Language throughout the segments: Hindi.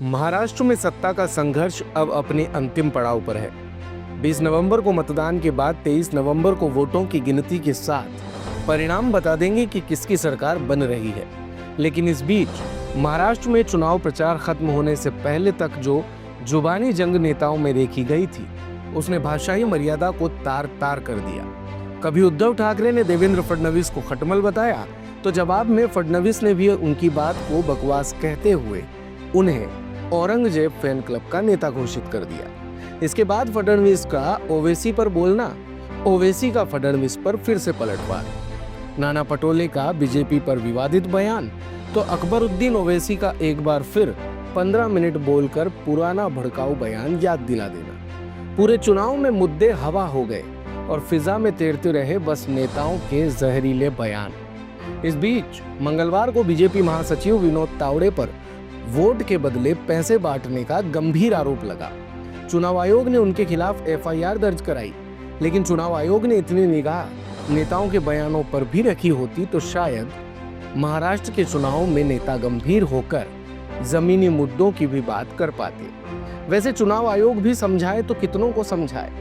महाराष्ट्र में सत्ता का संघर्ष अब अपने अंतिम पड़ाव पर है। 20 नवंबर को मतदान के बाद 23 नवंबर को वोटों की गिनती के साथ परिणाम बता देंगे कि किसकी सरकार बन रही है। लेकिन इस बीच महाराष्ट्र में चुनाव प्रचार खत्म होने से पहले तक जो जुबानी जंग नेताओं में देखी गई थी, उसने भाषाई मर्यादा को तार तार कर दिया। कभी उद्धव ठाकरे ने देवेंद्र फडणवीस को खटमल बताया, तो जवाब में फडणवीस ने भी उनकी बात को बकवास कहते हुए उन्हें औरंगजेब फैन क्लब का नेता घोषित कर दिया। इसके बाद फडणवीस का ओवैसी पर बोलना, ओवैसी का फडणवीस पर फिर से पलटवार, नाना पटोले का बीजेपी पर विवादित बयान, तो अकबरुद्दीन ओवैसी का एक बार फिर 15 मिनट बोलकर पुराना भड़काऊ बयान याद दिला देना। पूरे चुनाव में मुद्दे हवा हो गए और फिजा में तैरते रहे बस नेताओं के जहरीले बयान। इस बीच मंगलवार को बीजेपी महासचिव विनोद तावड़े पर वोट के बदले पैसे बांटने का गंभीर आरोप लगा। चुनाव आयोग ने उनके खिलाफ एफआईआर दर्ज कराई, लेकिन चुनाव आयोग ने इतनी निगाह नेताओं के बयानों पर भी रखी होती तो शायद महाराष्ट्र के चुनाव में नेता गंभीर होकर जमीनी मुद्दों की भी बात कर पाते। वैसे चुनाव आयोग भी समझाए तो कितनों को समझाए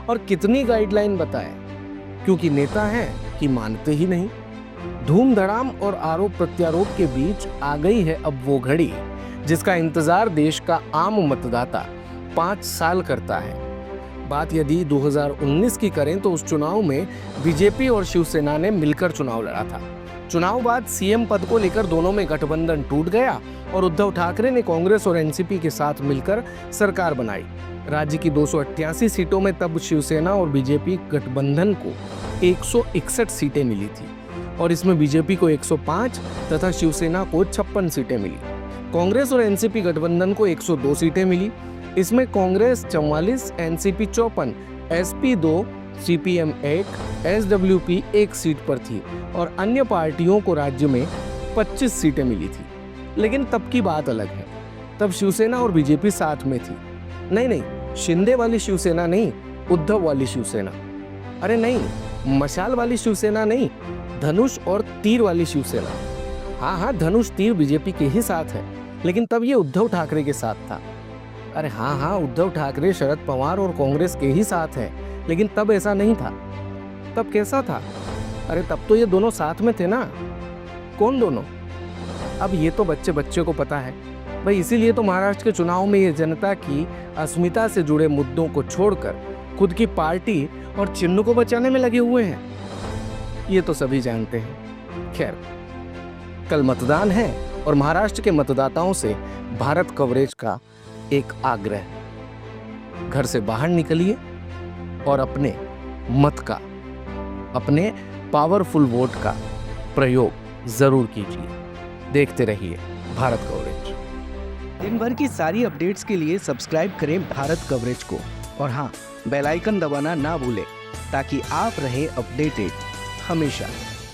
और कितनी गाइडलाइन बताए, क्योंकि नेता हैं कि मानते ही नहीं। धूम धड़ाम और आरोप प्रत्यारोप के बीच आ गई है अब वो घड़ी जिसका इंतजार देश का आम मतदाता 5 साल करता है। बात यदि 2019 की करें तो उस चुनाव में बीजेपी और शिवसेना ने मिलकर चुनाव लड़ा था। चुनाव बाद सीएम पद को लेकर दोनों में गठबंधन टूट गया और उद्धव ठाकरे ने कांग्रेस और एनसीपी के साथ मिलकर सरकार बनाई। राज्य की 288 सीटों में तब शिवसेना और बीजेपी गठबंधन को 161 सीटें मिली थी और इसमें बीजेपी को 105 तथा शिवसेना को 56 सीटें मिली। कांग्रेस और एनसीपी गठबंधन को 102 सीटें मिली। इसमें Congress 44, NCP 54, SP 2, CPM 1, SWP 1 seat पर थी और अन्य पार्टियों को राज्य में 25 सीटें मिली थी। लेकिन तब की बात अलग है। तब शिवसेना और बीजेपी साथ में थी। नहीं, शिंदे वाली शिवसेना नहीं, उद्धव वाली शिवसेना। अरे नहीं, मशाल वाली शिवसेना नहीं, धनुष और तीर वाली शिवसेना। हाँ, धनुष तीर बीजेपी के ही साथ है, लेकिन तब ये उद्धव ठाकरे के साथ था। अरे हाँ, उद्धव ठाकरे शरद पवार और कांग्रेस के ही साथ है, लेकिन तब ऐसा नहीं था। तब कैसा था? अरे तब तो ये दोनों साथ में थे ना। कौन दोनों? अब ये तो बच्चे बच्चे को पता है भाई। इसीलिए तो महाराष्ट्र के चुनाव में ये जनता की अस्मिता से जुड़े मुद्दों को छोड़कर खुद की पार्टी और चिन्ह को बचाने में लगे हुए हैं। ये तो सभी जानते हैं। खैर, कल मतदान है और महाराष्ट्र के मतदाताओं से भारत कवरेज का एक आग्रह, घर से बाहर निकलिए और अपने मत का, अपने पावरफुल वोट का प्रयोग जरूर कीजिए। देखते रहिए भारत कवरेज। दिन भर की सारी अपडेट्स के लिए सब्सक्राइब करें भारत कवरेज को और हाँ, बेल आइकन दबाना ना भूलें ताकि आप रहे अपडेटेड हमेशा।